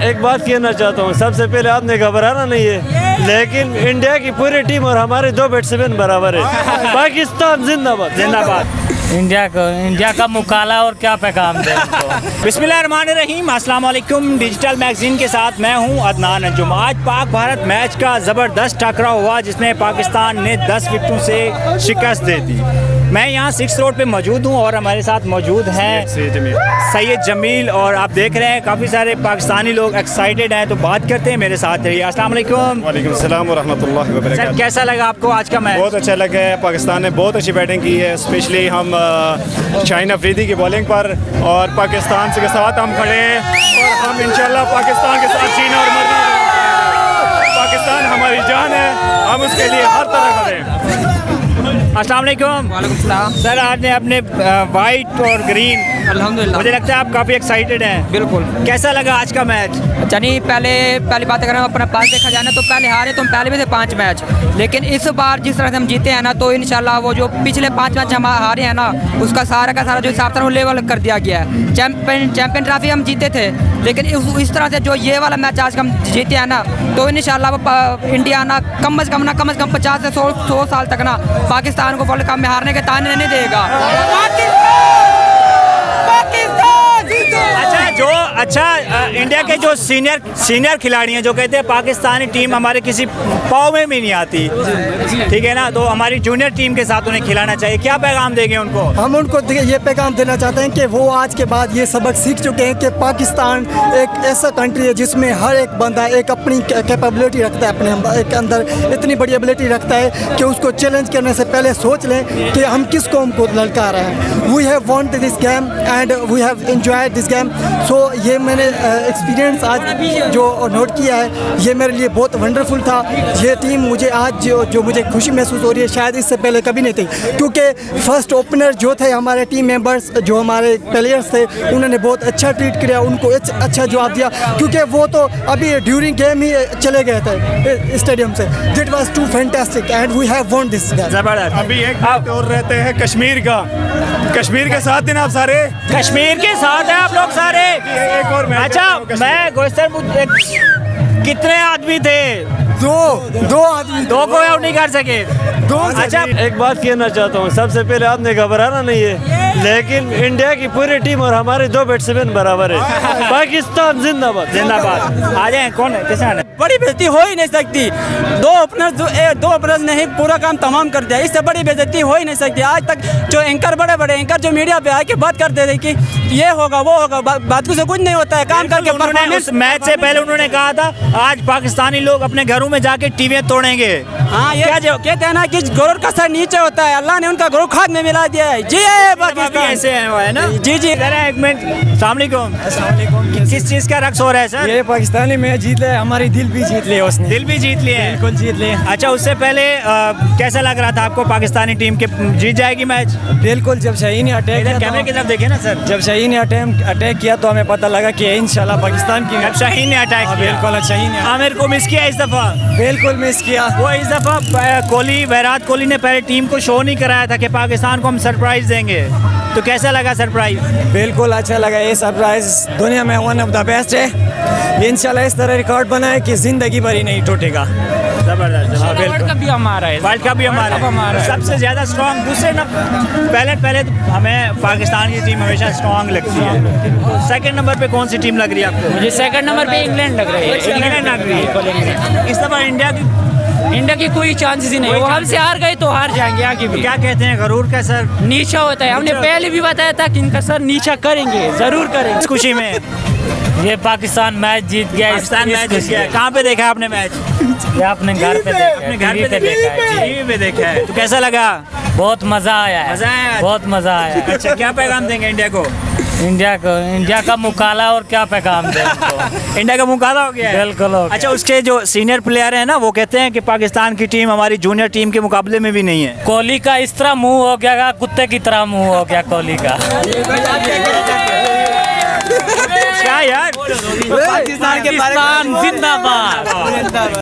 एक बात कहना चाहता हूँ, सबसे पहले आपने घबराना नहीं है, लेकिन इंडिया की पूरी टीम और हमारे 2 बैट्समैन बराबर है। पाकिस्तान जिंदाबाद जिंदाबाद। इंडिया का मुकाला और क्या पैगाम दे उनको। बिस्मिल्लाहिर्रहमानिर्रहीम, अस्सलाम वालेकुम। डिजिटल मैगजीन के साथ मैं हूं अदनान अंजुम। आज पाक भारत मैच का ज़बरदस्त टकराव हुआ जिसमें पाकिस्तान ने 10 विकेटों से शिकस्त दे दी। मैं यहाँ 6 रोड पे मौजूद हूँ और हमारे साथ मौजूद हैं सैयद जमील, और आप देख रहे हैं काफ़ी सारे पाकिस्तानी लोग एक्साइटेड हैं, तो बात करते हैं, मेरे साथ रहिए। अस्सलाम वालेकुम। वालेकुम सलाम व रहमतुल्लाहि व बरकातहू। सर, कैसा लगा आपको आज का मैच? बहुत अच्छा लगा है। पाकिस्तान ने बहुत अच्छी बैटिंग की है, स्पेशली हम शाहीन अफरीदी की बॉलिंग पर, और पाकिस्तान के साथ हम खड़े हैं और हम इंशाल्लाह पाकिस्तान के साथ जीना और मरना। पाकिस्तान हमारी जान है, हम उसके लिए हर तरह खड़े हैं। अस्सलाम वालेकुम। वालेकुम सलाम। सर, आपने अपने वाइट और ग्रीन, अल्हम्दुलिल्लाह, मुझे लगता है आप काफ़ी एक्साइटेड हैं। बिल्कुल। कैसा लगा आज का मैच? यानी पहली बात अगर हम अपना पास देखा जाए ना, तो पहले हारे तो हम पहले भी थे 5 मैच, लेकिन इस बार जिस तरह से हम जीते हैं ना, तो इंशाल्लाह वो जो पिछले 5 मैच हम हारे हैं ना, उसका सारा का सारा जो हिसाब था वो लेवल कर दिया गया है। चैंपियन ट्रॉफी हम जीते थे, लेकिन इस तरह से जो ये वाला मैच आज हम जीते हैं ना, तो इंशाल्लाह इंडिया ना कम से कम 50 से 100 साल तक ना पाकिस्तान को वर्ल्ड कप में हारने के ताने नहीं देगा। इंडिया के जो सीनियर खिलाड़ी हैं जो कहते हैं पाकिस्तानी टीम हमारे किसी पाव में भी नहीं आती, ठीक है ना, तो हमारी जूनियर टीम के साथ उन्हें खिलाना चाहिए। क्या पैगाम देंगे उनको? हम उनको ये पैगाम देना चाहते हैं कि वो आज के बाद ये सबक सीख चुके हैं कि पाकिस्तान एक ऐसा कंट्री है जिसमें हर एक बंदा एक अपनी कैपेबिलिटी रखता है, अपने एक अंदर इतनी बड़ी एबिलिटी रखता है कि उसको चैलेंज करने से पहले सोच लें कि हम किस कौम को ललकार रहे हैं। We have want this game and we have enjoyed this game. So ये मैंने एक्सपीरियंस आज जो नोट किया है, ये मेरे लिए बहुत वंडरफुल था। ये टीम मुझे आज जो मुझे खुशी महसूस हो रही है, शायद इससे पहले कभी नहीं थी, क्योंकि फर्स्ट ओपनर जो थे हमारे टीम मेंबर्स, जो हमारे प्लेयर्स थे, उन्होंने बहुत अच्छा ट्रीट किया, उनको अच्छा जवाब दिया, क्योंकि वो तो अभी ड्यूरिंग गेम ही चले गए थे स्टेडियम से। It was too fantastic and we have won this. अभी एक और रहते हैं कश्मीर के साथ दिन आप सारे कश्मीर के साथ हैं आप लोग सारे। एक और मैच। अच्छा, मैं कितने आदमी थे? दो आदमी, 2 को आउट नहीं कर सके। अच्छा, एक बात कहना चाहता हूँ, सबसे पहले आपने घबराना नहीं है, लेकिन इंडिया की पूरी टीम और हमारे 2 बैट्समैन बराबर है। पाकिस्तान जिंदाबाद जिंदाबाद। आ जाए, कौन है, किसने आना? बड़ी बेइज्जती हो ही नहीं सकती। 2 ओपनर्स ने ही पूरा काम तमाम कर दिया, इससे बड़ी बेइज्जती हो ही नहीं सकती। आज तक जो एंकर बड़े एंकर जो मीडिया पे आके बात करते थे कि ये होगा वो होगा, बात से कुछ नहीं होता है, काम करके परफॉर्मेंस। मैच से पहले उन्होंने कहा था आज पाकिस्तानी लोग अपने घरों में जाके टीवियां तोड़ेंगे। हाँ, ये कहते हैं ना कि गुरूर का सर नीचे होता है, अल्लाह ने उनका गुरूर खाद में मिला दिया है। जी पाकिस्तान ऐसे है ना। जी एक मिनट। अस्सलाम वालेकुम। किस चीज का रक्स हो रहा है सर? ये पाकिस्तानी मैच जीत लिया, हमारी दिल भी जीत लिया उसने। दिल भी जीत लिए? बिल्कुल जीत लिए। अच्छा, उससे पहले कैसा लग रहा था आपको पाकिस्तानी टीम के जीत जाएगी मैच? बिल्कुल, जब शाहीन ने अटैक किया, कैमरे की तरफ देखे ना सर, जब शाहीन ने अटैक किया तो हमें पता लगा कि इंशाल्लाह पाकिस्तान की। जब शाहीन ने अटैक किया, बिल्कुल शाहीन ने आमिर को मिस किया इस दफा। बिल्कुल मिस किया वो इस दफा विराट कोहली ने पहले टीम को शो नहीं कराया था कि पाकिस्तान को हम सरप्राइज देंगे, तो कैसा लगा सरप्राइज? बिल्कुल अच्छा लगा। ये सरप्राइज दुनिया में वन ऑफ द बेस्ट है। इंशाल्लाह इस तरह रिकॉर्ड बनाए कि जिंदगी भर ही नहीं टूटेगा। जबरदस्त। वर्ल्ड कप भी हमारा है। वर्ल्ड कप भी हमारा है। सबसे ज्यादा स्ट्रॉन्ग दूसरे पहले तो हमें पाकिस्तान की टीम हमेशा स्ट्रॉन्ग लगती है। सेकंड नंबर पे कौन सी टीम लग रही है आपको? मुझे सेकंड नंबर पे इंग्लैंड लग रही है। इंग्लैंड लग रही है। इस दफा इंडिया की कोई चांसेस ही नहीं। वो हमसे हार गए तो हार जाएंगे आगे भी। क्या कहते हैं, गरूर का सर नीचा होता है। हमने पहले भी बताया था कि इनका सर नीचा करेंगे, जरूर करेंगे। इस खुशी में ये पाकिस्तान मैच जीत गया। पाकिस्तान मैच जीत गया। कहाँ पे देखा आपने मैच? ये अपने घर पे देखा, अपने घर पे देखा है, टीवी पे देखा है। तो कैसा लगा? बहुत मजा आया है। मजा आया? बहुत मजा आया। अच्छा, क्या पैगाम देंगे इंडिया को? इंडिया का मुकाला और क्या पैगाम दे उनको। इंडिया का मुकाला हो गया है? बिल्कुल हो गया। अच्छा, उसके जो सीनियर प्लेयर हैं ना, वो कहते हैं कि पाकिस्तान की टीम हमारी जूनियर टीम के मुकाबले में भी नहीं है। कोहली का इस तरह मुंह हो गया, कुत्ते की तरह मुंह हो गया कोहली का। क्या यार, पाकिस्तान जिंदाबाद।